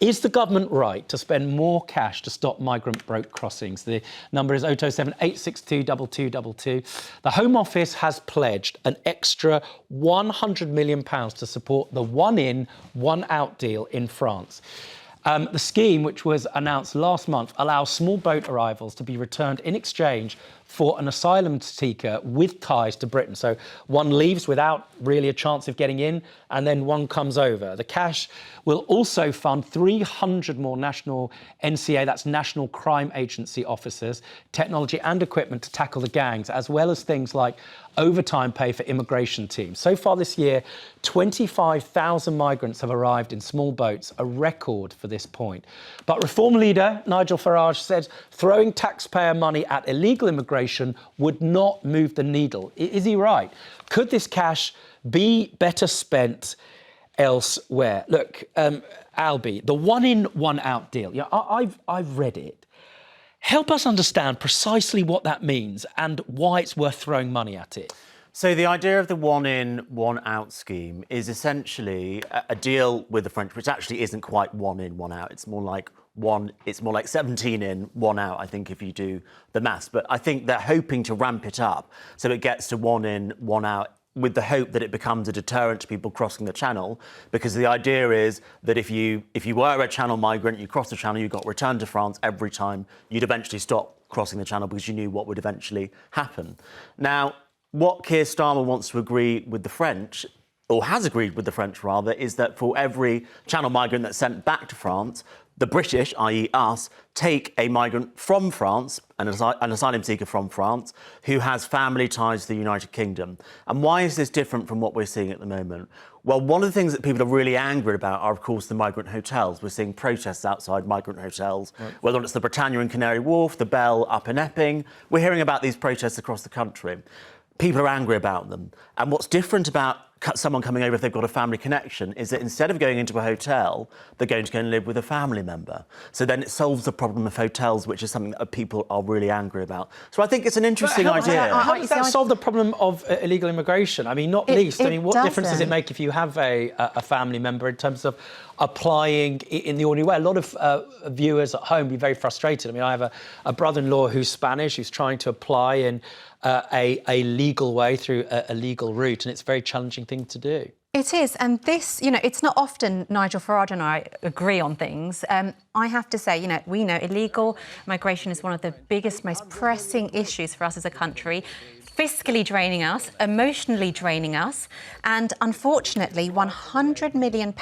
Is the government right to spend more cash to stop migrant boat crossings? The number is 0207 862 2222. The Home Office has pledged an extra £100 million to support the one in, one out deal in France. The scheme, which was announced last month, allows small boat arrivals to be returned in exchange for an asylum seeker with ties to Britain. So one leaves without really a chance of getting in, and then one comes over. The cash will also fund 300 more national NCA, that's National Crime Agency officers, technology and equipment to tackle the gangs, as well as things like overtime pay for immigration teams. So far this year, 25,000 migrants have arrived in small boats, a record for this point. But Reform leader Nigel Farage said throwing taxpayer money at illegal immigration would not move the needle. Is he right? Could this cash be better spent elsewhere? Look, Albie, the one in, one out deal, I've read it. Help us understand precisely what that means and why it's worth throwing money at it. So the idea of the one in, one out scheme is essentially a deal with the French, which actually isn't quite one in, one out. It's more like 17 in, one out, I think, if you do the maths. But I think they're hoping to ramp it up so it gets to one in, one out, with the hope that it becomes a deterrent to people crossing the channel, because the idea is that if you were a channel migrant, you crossed the channel, you got returned to France every time, you'd eventually stop crossing the channel because you knew what would eventually happen. Now, what Keir Starmer wants to agree with the French, or has agreed with the French rather, is that for every channel migrant that's sent back to France, the British, i.e. us, take a migrant from France, an asylum seeker from France, who has family ties to the United Kingdom. And why is this different from what we're seeing at the moment? Well, one of the things that people are really angry about are, of course, the migrant hotels. We're seeing protests outside migrant hotels, whether it's the Britannia in Canary Wharf, the Bell up in Epping. We're hearing about these protests across the country. People are angry about them. And what's different about someone coming over if they've got a family connection is that instead of going into a hotel, they're going to go and live with a family member. So then it solves the problem of hotels, which is something that people are really angry about. So I think it's an interesting idea. How does that solve the problem of illegal immigration? I mean, not least. I mean, what difference does it make if you have a family member in terms of applying in the ordinary way? A lot of viewers at home be very frustrated. I mean, I have a brother-in-law who's Spanish, who's trying to apply in a legal way through a legal route, and it's a very challenging thing to do. It is, and this, it's not often Nigel Farage and I agree on things. I have to say, we know illegal migration is one of the biggest, most pressing issues for us as a country. Fiscally draining us, emotionally draining us, and unfortunately £100 million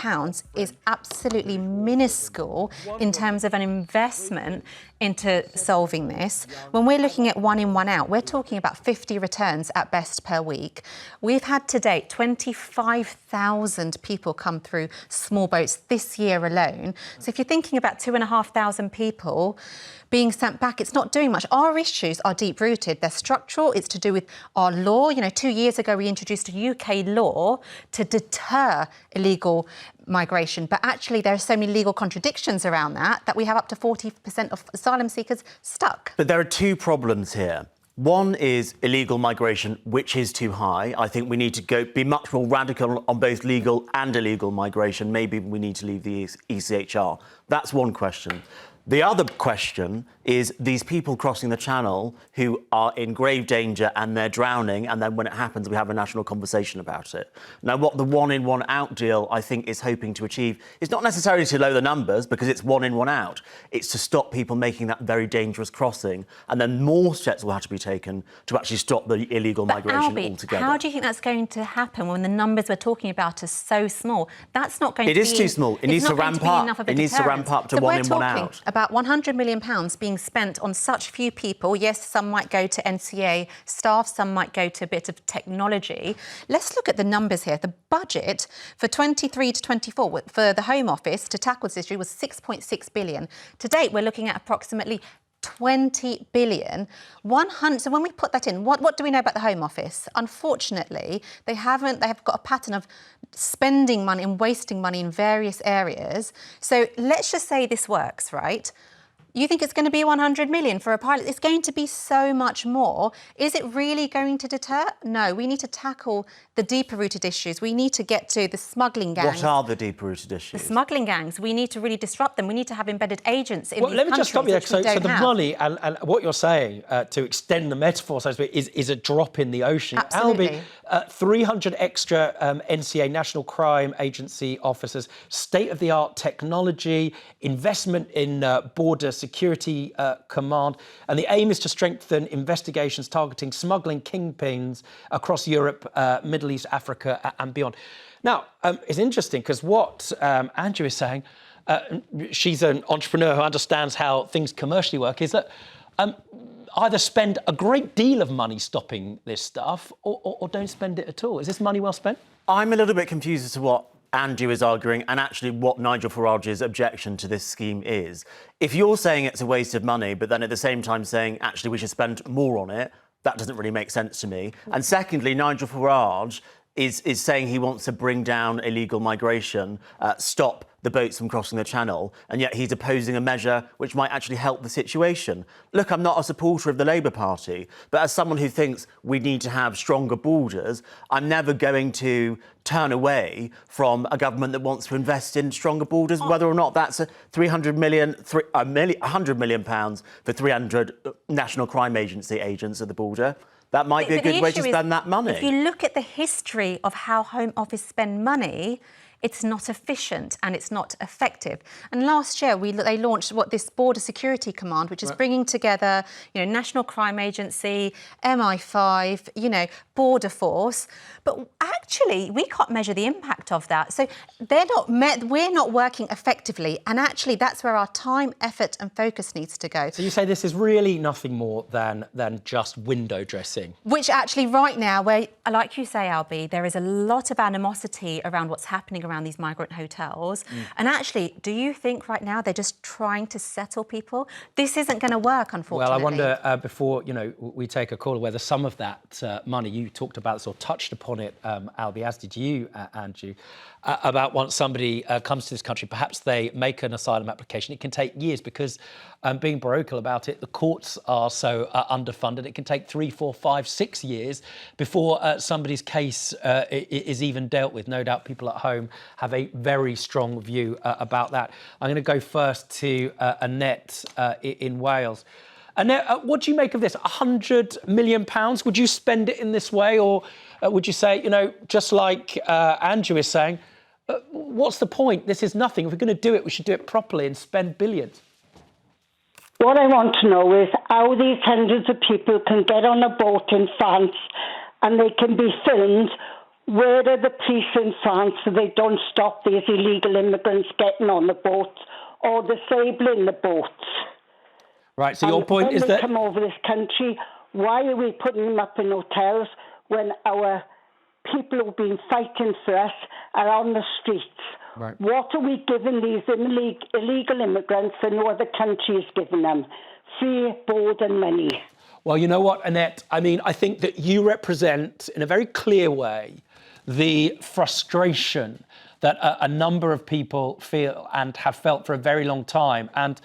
is absolutely minuscule in terms of an investment into solving this. When we're looking at one in, one out, we're talking about 50 returns at best per week. We've had to date 25,000 people come through small boats this year alone. So if you're thinking about 2,500 people being sent back, it's not doing much. Our issues are deep-rooted. They're structural. It's to do with our law. 2 years ago, we introduced a UK law to deter illegal migration. But actually, there are so many legal contradictions around that we have up to 40% of asylum seekers stuck. But there are two problems here. One is illegal migration, which is too high. I think we need to be much more radical on both legal and illegal migration. Maybe we need to leave the ECHR. That's one question. The other question is these people crossing the channel who are in grave danger and they're drowning, and then when it happens, we have a national conversation about it. Now, what the one in, one out deal, I think, is hoping to achieve is not necessarily to lower the numbers, because it's one in, one out. It's to stop people making that very dangerous crossing, and then more steps will have to be taken to actually stop the illegal migration altogether. How do you think that's going to happen when the numbers we're talking about are so small? That's not going to be... It is too small. It needs to ramp up. It needs to ramp up to one in, one out. About £100 million being spent on such few people. Yes, some might go to NCA staff, some might go to a bit of technology. Let's look at the numbers here. The budget for 23 to 24 for the Home Office to tackle this issue was £6.6 billion. To date, we're looking at approximately 20 billion. So when we put that in, what do we know about the Home Office? Unfortunately, they have got a pattern of spending money and wasting money in various areas. So let's just say this works, right? You think it's going to be 100 million for a pilot? It's going to be so much more. Is it really going to deter? No, we need to tackle the deeper-rooted issues. We need to get to the smuggling gangs. What are the deeper-rooted issues? The smuggling gangs. We need to really disrupt them. We need to have embedded agents in these let me just stop you there. So the have. money and what you're saying, to extend the metaphor, so to speak, is a drop in the ocean. Absolutely. Albie, 300 extra NCA, National Crime Agency officers, state-of-the-art technology, investment in border security command, and the aim is to strengthen investigations targeting smuggling kingpins across Europe, Middle East, Africa, and beyond. Now, it's interesting because what Anju is saying, she's an entrepreneur who understands how things commercially work, is that either spend a great deal of money stopping this stuff or don't spend it at all. Is this money well spent? I'm a little bit confused as to what Anju is arguing and actually what Nigel Farage's objection to this scheme is. If you're saying it's a waste of money, but then at the same time saying, actually, we should spend more on it, that doesn't really make sense to me. And secondly, Nigel Farage is saying he wants to bring down illegal migration, stop the boats from crossing the channel, and yet he's opposing a measure which might actually help the situation. Look, I'm not a supporter of the Labour Party, but as someone who thinks we need to have stronger borders, I'm never going to turn away from a government that wants to invest in stronger borders, whether or not that's a 100 million pounds for 300 National Crime Agency agents at the border. That might be a good way to spend that money. If you look at the history of how Home Office spend money, it's not efficient and it's not effective. And last year they launched this Border Security Command, which is bringing together, National Crime Agency, MI5, Border Force. But actually, we can't measure the impact of that. So we're not working effectively. And actually, that's where our time, effort and focus needs to go. So you say this is really nothing more than just window dressing? Which actually right now, where, like you say, Albie, there is a lot of animosity around what's happening around these migrant hotels. And actually, do you think right now they're just trying to settle people? This isn't going to work, unfortunately. Well, I wonder, before we take a call, whether some of that money, you talked about this or touched upon it, Albie, as did you, Anju, about once somebody comes to this country, perhaps they make an asylum application. It can take years because, being parochial about it, the courts are so underfunded. It can take 3, 4, 5, 6 years before somebody's case is even dealt with. No doubt people at home have a very strong view about that. I'm going to go first to Annette in Wales. Annette, what do you make of this? £100 million? Would you spend it in this way, or would you say, just like Anju is saying, what's the point? This is nothing. If we're going to do it, we should do it properly and spend billions. What I want to know is how these hundreds of people can get on a boat in France and they can be filmed. Where are the police in France so they don't stop these illegal immigrants getting on the boat or disabling the boats? Right, so your point is that... when they come over this country, why are we putting them up in hotels when our people who've been fighting for us are on the streets? Right. What are we giving these illegal immigrants that no other country is giving them? Free, board and money. Well, you know what, Annette? I mean, I think that you represent, in a very clear way, the frustration that a number of people feel and have felt for a very long time. And,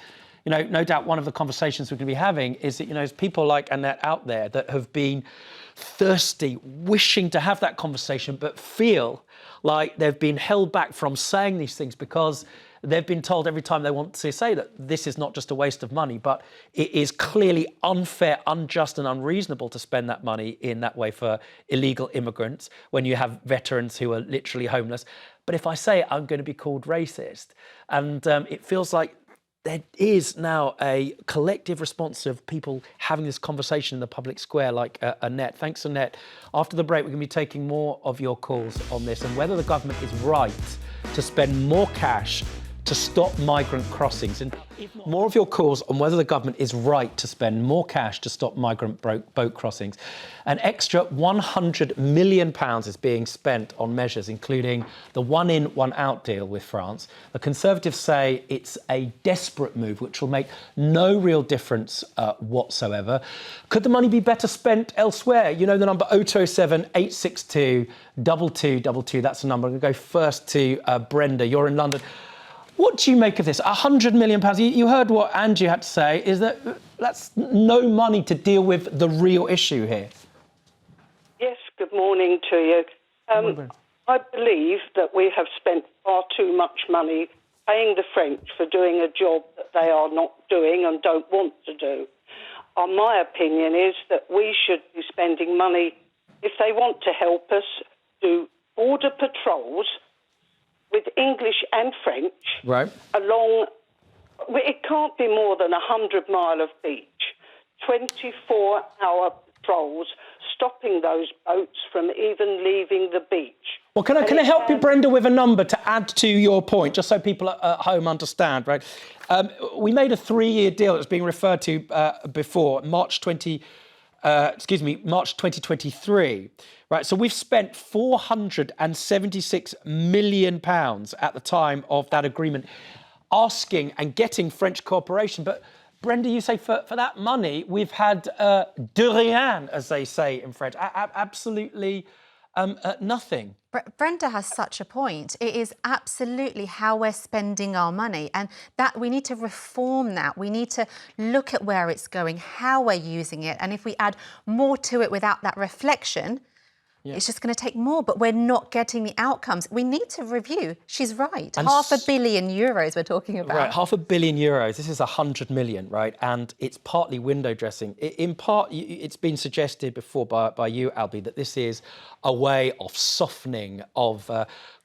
no doubt one of the conversations we're going to be having is that, there's people like Annette out there that have been thirsty, wishing to have that conversation, but feel like they've been held back from saying these things because they've been told every time they want to say that this is not just a waste of money, but it is clearly unfair, unjust and unreasonable to spend that money in that way for illegal immigrants when you have veterans who are literally homeless. But if I say it, I'm going to be called racist. And it feels like there is now a collective response of people having this conversation in the public square, like Annette. Thanks, Annette. After the break, we're going to be taking more of your calls on this and whether the government is right to spend more cash to stop migrant crossings. And more of your calls on whether the government is right to spend more cash to stop migrant boat crossings. An extra £100 million is being spent on measures, including the one-in, one-out deal with France. The Conservatives say it's a desperate move, which will make no real difference whatsoever. Could the money be better spent elsewhere? The number 0207 862 2222. That's the number. I'm going to go first to Brenda. You're in London. What do you make of this? £100 million. You heard what Anju had to say, is that that's no money to deal with the real issue here. Yes, good morning to you. I believe that we have spent far too much money paying the French for doing a job that they are not doing and don't want to do. My opinion is that we should be spending money, if they want to help us, do border patrols with English and French along. It can't be more than 100 mile of beach, 24-hour patrols, stopping those boats from even leaving the beach. Well, can I help you, Brenda, with a number to add to your point, just so people at home understand, right? We made a 3-year deal that's being referred to before, March 2023, right? So we've spent £476 million at the time of that agreement, asking and getting French cooperation. But Brenda, you say for that money, we've had de rien, as they say in French, absolutely nothing. Brenda has such a point. It is absolutely how we're spending our money, and that we need to reform that. We need to look at where it's going, how we're using it, and if we add more to it without that reflection, it's just going to take more, but we're not getting the outcomes. We need to review. She's right. And €500 million we're talking about. Right, €500 million. This is 100 million, right? And it's partly window dressing. In part, it's been suggested before by you, Albie, that this is a way of softening, of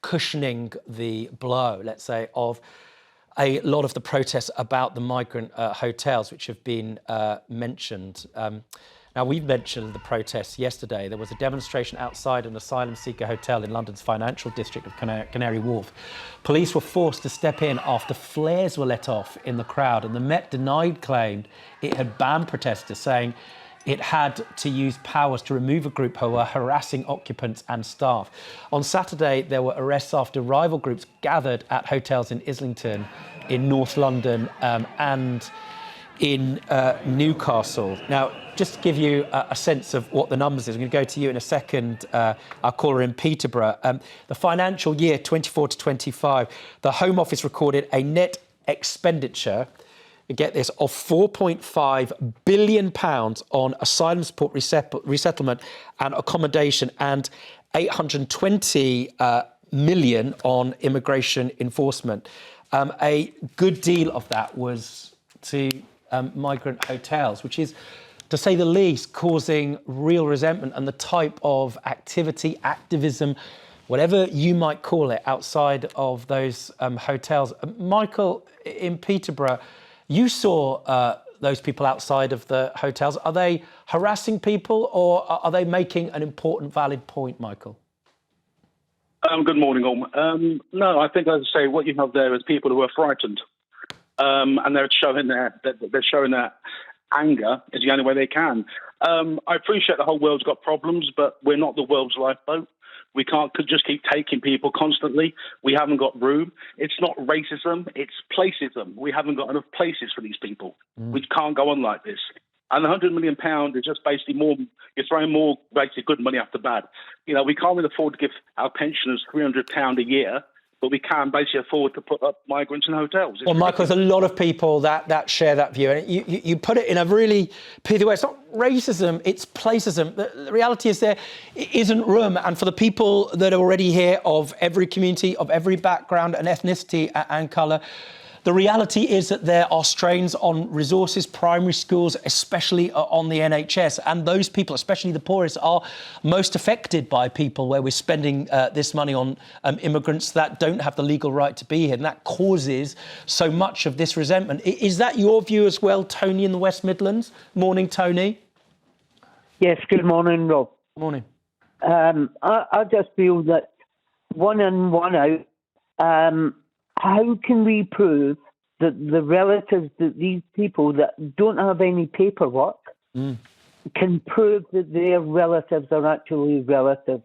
cushioning the blow, let's say, of a lot of the protests about the migrant hotels, which have been mentioned. Now, we've mentioned the protests yesterday. There was a demonstration outside an asylum seeker hotel in London's financial district of Canary Wharf. Police were forced to step in after flares were let off in the crowd, and the Met claimed it had banned protesters, saying it had to use powers to remove a group who were harassing occupants and staff. On Saturday, there were arrests after rival groups gathered at hotels in Islington, in North London, and in Newcastle. Now, just to give you a sense of what the numbers is, I'm going to go to you in a second, our caller in Peterborough. The financial year 24 to 25, the Home Office recorded a net expenditure, get this, of £4.5 billion on asylum support, resettlement and accommodation, and £820 million on immigration enforcement. A good deal of that was to migrant hotels, which is, to say the least, causing real resentment, and the type of activity, activism, whatever you might call it, outside of those hotels. Michael, in Peterborough, you saw those people outside of the hotels. Are they harassing people, or are they making an important, valid point, Michael? Good morning, all. No, I think, as I say, what you have there is people who are frightened, and they're showing their anger is the only way they can. I appreciate the whole world's got problems, but we're not the world's lifeboat. We can't just keep taking people constantly. We haven't got room. It's not racism, it's placism. We haven't got enough places for these people. We can't go on like this. And the £100 million is just basically more, you're throwing more basically good money after bad. You know, we can't really afford to give our pensioners £300 a year, but we can basically afford to put up migrants in hotels. Well, Michael, there's a lot of people that share that view. And you put it in a really pithy way. It's not racism, it's placism. The reality is there isn't room. And for the people that are already here, of every community, of every background and ethnicity and colour, the reality is that there are strains on resources, primary schools, especially on the NHS. And those people, especially the poorest, are most affected by people where we're spending this money on immigrants that don't have the legal right to be here. And that causes so much of this resentment. Is that your view as well, Tony, in the West Midlands? Morning, Tony. Yes, good morning, Rob. Morning. I just feel that one in, one out, how can we prove that the relatives, that these people that don't have any paperwork can prove that their relatives are actually relatives?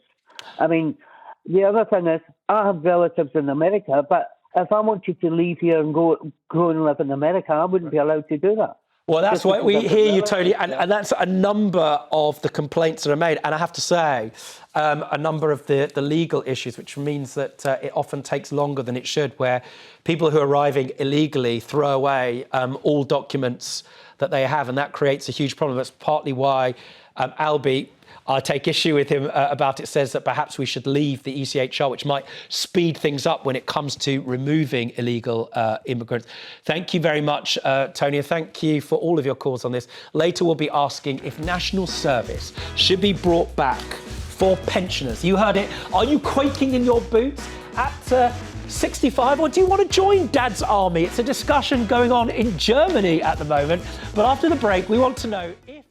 I mean, the other thing is, I have relatives in America, but if I wanted to leave here and go and live in America, I wouldn't be allowed to do that. Well, that's why we hear you, Tony, Yeah. and that's a number of the complaints that are made. And I have to say, a number of the legal issues, which means that it often takes longer than it should, where people who are arriving illegally throw away all documents that they have, and that creates a huge problem. That's partly why Albie, I take issue with him about it, says that perhaps we should leave the ECHR, which might speed things up when it comes to removing illegal immigrants. Thank you very much, Tony, and thank you for all of your calls on this. Later, we'll be asking if national service should be brought back for pensioners. You heard it. Are you quaking in your boots at 65, or do you want to join Dad's army? It's a discussion going on in Germany at the moment. But after the break, we want to know if